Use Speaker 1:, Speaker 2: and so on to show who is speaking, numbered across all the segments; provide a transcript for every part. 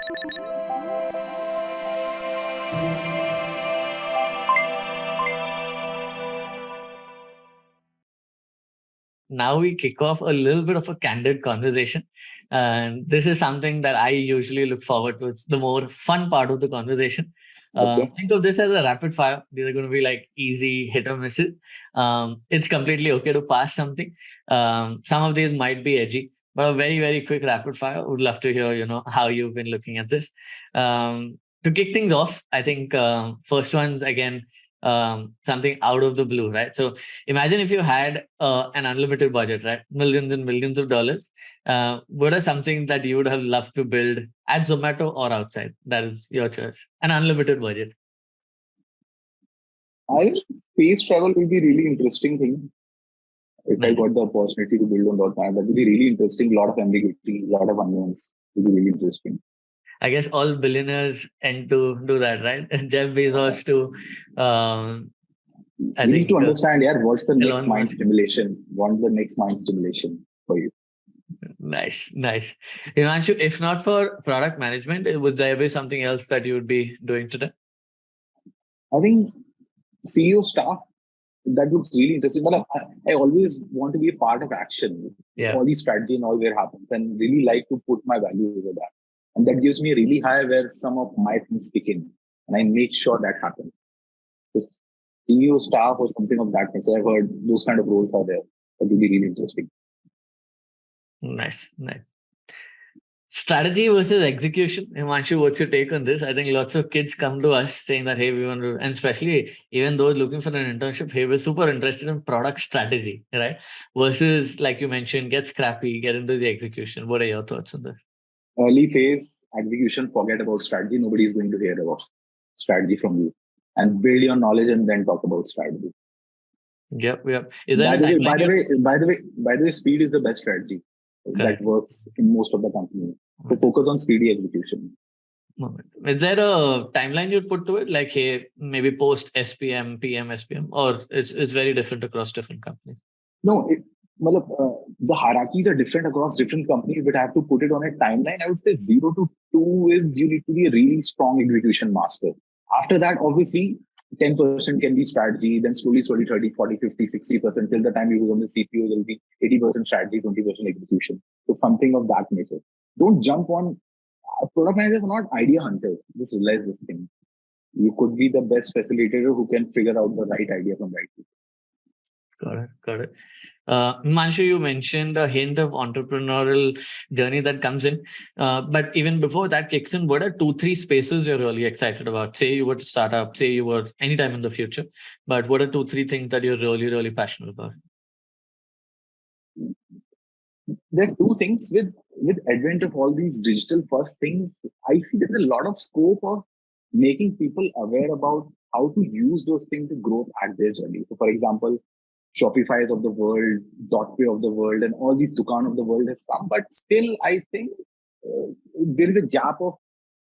Speaker 1: Now we kick off a little bit of a candid conversation. And this is something that I usually look forward to. It's the more fun part of the conversation.
Speaker 2: Okay.
Speaker 1: Think of this as a rapid fire. These are going to be like easy hit or misses. It's completely okay to pass something. Some of these might be edgy, but a very, very quick rapid fire. Would love to hear, how you've been looking at this. To kick things off, I think first one's again something out of the blue, right? So imagine if you had an unlimited budget, right? Millions and millions of dollars. What are something that you would have loved to build at Zomato or outside? That is your choice. An unlimited budget.
Speaker 2: I think space travel will be really interesting thing. If I
Speaker 1: Nice.
Speaker 2: got the opportunity to build on that, that would be really interesting. A lot of ambiguity, a lot of unknowns. It would be really interesting.
Speaker 1: I guess all billionaires tend to do that, right? Jeff Bezos to,
Speaker 2: We need to understand, what's the next
Speaker 1: Elon
Speaker 2: mind
Speaker 1: Musk.
Speaker 2: stimulation? What's the next mind stimulation for you?
Speaker 1: Nice. Himanshu, if not for product management, would there be something else that you would be doing today?
Speaker 2: I think CEO staff, that looks really interesting. But I always want to be a part of action.
Speaker 1: Yeah.
Speaker 2: All these strategy and all where happens, and really like to put my value over that. And that gives me a really high where some of my things kick in. And I make sure that happens. So CEO staff or something of that nature, I've heard those kind of roles are there. That would be really interesting.
Speaker 1: Nice. Strategy versus execution. Himanshu, what's your take on this? I think lots of kids come to us saying that, hey, we want to, and especially even those looking for an internship, hey, we're super interested in product strategy, right? Versus, like you mentioned, get scrappy, get into the execution. What are your thoughts on this?
Speaker 2: Early phase execution, forget about strategy. Nobody is going to hear about strategy from you. And build your knowledge and then talk about strategy.
Speaker 1: Yep.
Speaker 2: By the way, speed is the best strategy. That works in most of the companies. So focus on speedy execution.
Speaker 1: Is there a timeline you'd put to it? Like, hey, maybe post SPM, PM, SPM, or it's very different across different companies?
Speaker 2: No, the hierarchies are different across different companies, but I have to put it on a timeline. I would say 0 to 2 is you need to be a really strong execution master. After that, obviously, 10% can be strategy, then slowly 30, 40, 50, 60%. Till the time you go on the CPU, there will be 80% strategy, 20% execution. So something of that nature. Don't jump on. Product managers are not idea hunters. Just realize this thing. You could be the best facilitator who can figure out the right idea from right people.
Speaker 1: Got it. Himanshu, you mentioned a hint of entrepreneurial journey that comes in. But even before that kicks in, what are 2-3 spaces you're really excited about? Say you were to start up, say you were anytime in the future, but what are 2-3 things that you're really, really passionate about?
Speaker 2: There are 2 things with advent of all these digital first things. I see there's a lot of scope of making people aware about how to use those things to grow at their journey. So, for example, Shopify's of the world, Dotpay of the world, and all these Dukaan of the world has come. But still, I think there is a gap of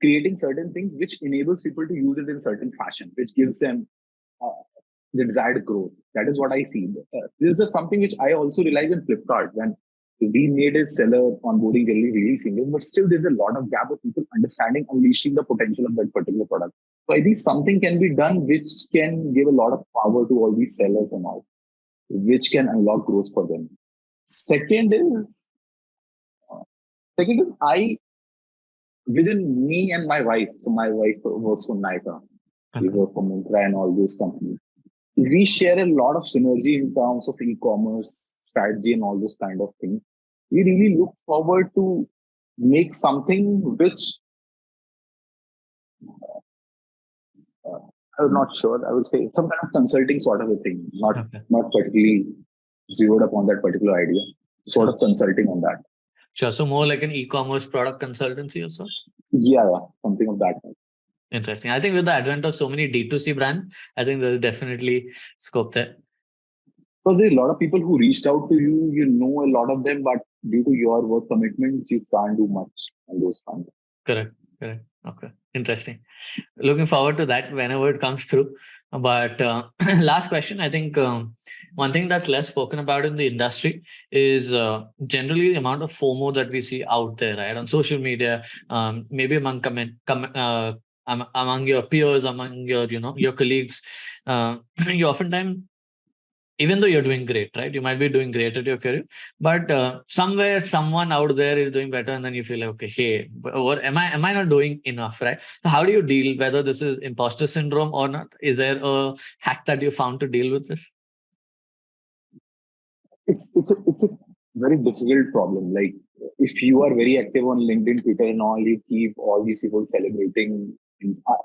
Speaker 2: creating certain things which enables people to use it in certain fashion, which gives them the desired growth. That is what I see. This is something which I also realize in Flipkart when we made a seller onboarding really seamless, but still there's a lot of gap of people understanding, unleashing the potential of that particular product. So I think something can be done which can give a lot of power to all these sellers and all, which can unlock growth for them. Second is I, within me and my wife, so my wife works for Nykaa, we work for Myntra and all those companies. We share a lot of synergy in terms of e-commerce strategy and all those kind of things. We really look forward to make something which I'm not sure. I would say some kind of consulting sort of a thing, not particularly zeroed upon that particular idea. Sort of consulting on that.
Speaker 1: Sure. So more like an e-commerce product consultancy or sorts?
Speaker 2: Yeah, something of that type.
Speaker 1: Interesting. I think with the advent of so many D2C brands, I think there's definitely scope there.
Speaker 2: Because there's a lot of people who reached out to you, you know a lot of them, but due to your work commitments, you can't do much on those fronts.
Speaker 1: Correct. Okay. Interesting. Looking forward to that whenever it comes through. But last question, I think one thing that's less spoken about in the industry is generally the amount of FOMO that we see out there, right, on social media, maybe among among your peers, among your your colleagues. You oftentimes, even though you're doing great, right? You might be doing great at your career, but somewhere someone out there is doing better, and then you feel like, okay, hey, or am I not doing enough, right? So how do you deal, whether this is imposter syndrome or not? Is there a hack that you found to deal with this?
Speaker 2: It's a very difficult problem. Like if you are very active on LinkedIn, Twitter, and all, you keep all these people celebrating.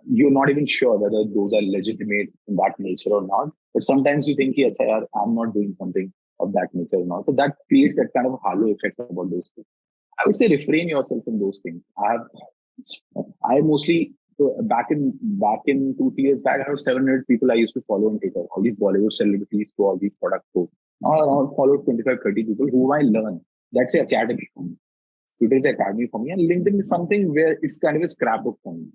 Speaker 2: You're not even sure whether those are legitimate in that nature or not. But sometimes you think, yes, I'm not doing something of that nature or not. So that creates that kind of halo effect about those things. I would say refrain yourself from those things. I mostly back in 2 3 years back, I had 700 people I used to follow on Twitter. All these Bollywood celebrities to all these product posts. Now I follow 25 30 people who I learn. That's the academy for me. Twitter is academy for me, and LinkedIn is something where it's kind of a scrapbook for me.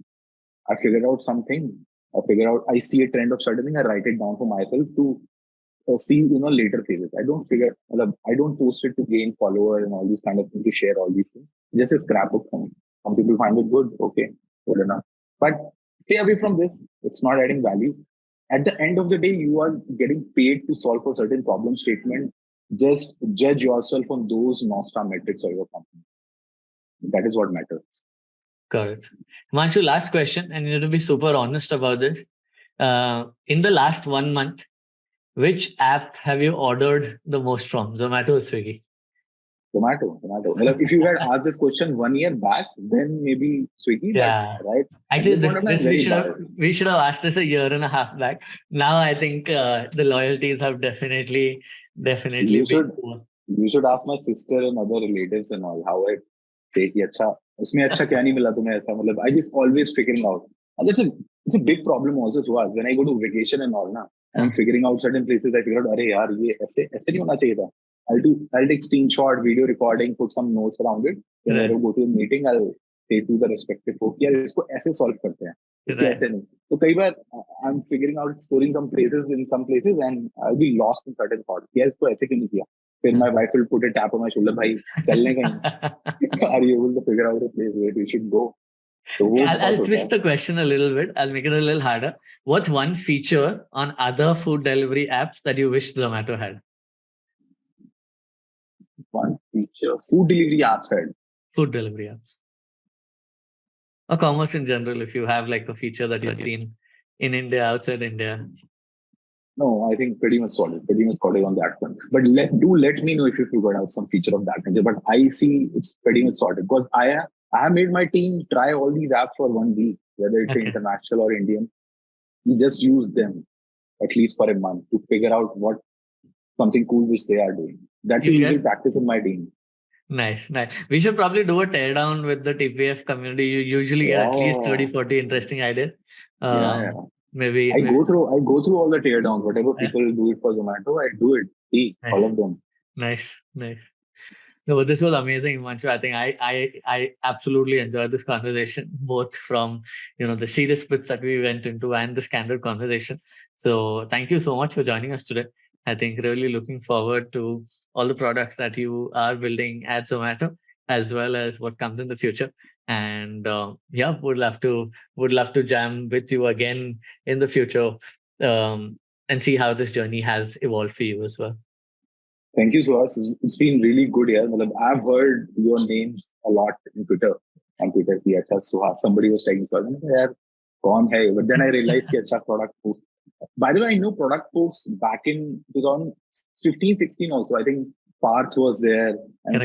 Speaker 2: I figured out something. I see a trend of certain thing. I write it down for myself to see later phases. I don't post it to gain followers and all these kind of things, to share all these things. Just a scrapbook for me. Some people find it good, okay, good enough. But stay away from this. It's not adding value. At the end of the day, you are getting paid to solve a certain problem statement. Just judge yourself on those North Star metrics of your company. That is what matters.
Speaker 1: Correct. Himanshu, last question, and you need to be super honest about this. In the last 1 month, which app have you ordered the most from, Zomato or Swiggy?
Speaker 2: Zomato. Well, if you had asked this question 1 year back, then maybe Swiggy.
Speaker 1: Yeah.
Speaker 2: But right.
Speaker 1: Actually, this we should have asked this a year and a half back. Now I think the loyalties have definitely
Speaker 2: You
Speaker 1: been.
Speaker 2: you should ask my sister and other relatives and all how I take अच्छा उसमें अच्छा क्या नहीं मिला तुम्हें ऐसा मतलब I just always figuring out, and it's a big problem also to us when I go to vacation and all ना, I'm figuring out certain places. I figure out अरे यार ये ऐसे नहीं होना चाहिए था. I'll take screenshot, video recording, put some notes around it. When I go to a meeting, I'll say to the respective folk, यार इसको ऐसे solve करते हैं, इसको ऐसे नहीं. तो कई बार I'm figuring out, exploring some places, and I'll be lost in certain thoughts. यार इसको ऐसे क्यों नहीं किया? Then my wife will put a tap on my shoulder, भाई चलने कहीं. Are you able to figure out a place where you should go? So
Speaker 1: I'll twist the question a little bit. I'll make it a little harder. What's one feature on other food delivery apps that you wish Zomato had?
Speaker 2: One feature, food delivery apps had.
Speaker 1: Food delivery apps. Or commerce in general, if you have like a feature that you've seen in India, outside India.
Speaker 2: No, I think pretty much solid on that one. But let me know if you figured out some feature of that nature. But I see it's pretty much sorted because I have made my team try all these apps for 1 week, whether it's international or Indian. We just use them at least for a month to figure out what something cool which they are doing. That's a usual practice in my team.
Speaker 1: Nice. We should probably do a teardown with the TPF community. You usually get at least 30, 40 interesting ideas. Maybe
Speaker 2: I go through all the teardowns. Whatever people do it for Zomato, I do it. All of them.
Speaker 1: Nice. No, but this was amazing, Himanshu. I think I absolutely enjoyed this conversation, both from the serious bits that we went into and the candid conversation. So thank you so much for joining us today. I think really looking forward to all the products that you are building at Zomato, as well as what comes in the future. And would love to jam with you again in the future, and see how this journey has evolved for you as well.
Speaker 2: Thank you, Shoutout. It's been really good here. I've heard your names a lot in Twitter. On Twitter, somebody was taking Shoutout. But then I realized that product post. By the way, I know product posts back in 2015, 16 also. I think Parth was there, and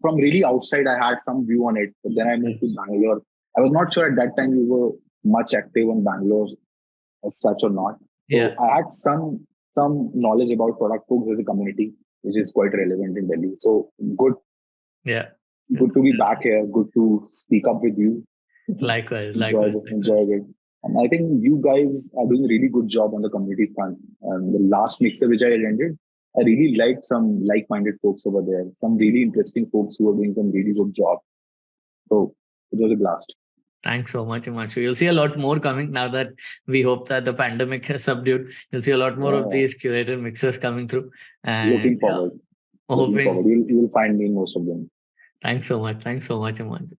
Speaker 2: from really outside, I had some view on it. But then I moved to Bangalore. I was not sure at that time you were much active in Bangalore as such or not. So I had some knowledge about product posts as a community, which is quite relevant in Delhi. So good.
Speaker 1: Yeah.
Speaker 2: Good to be back here. Good to speak up with you.
Speaker 1: Likewise.
Speaker 2: Enjoy it. And I think you guys are doing a really good job on the community front. And the last mixer which I attended, I really liked some like-minded folks over there. Some really interesting folks who are doing some really good job. So it was a blast.
Speaker 1: Thanks so much, Himanshu. You'll see a lot more coming now that we hope that the pandemic has subdued. You'll see a lot more of
Speaker 2: Yeah,
Speaker 1: these curated mixes coming through. And
Speaker 2: looking forward. Looking forward.
Speaker 1: hoping.
Speaker 2: You'll find me in most of them.
Speaker 1: Thanks so much. Thanks so much, Himanshu.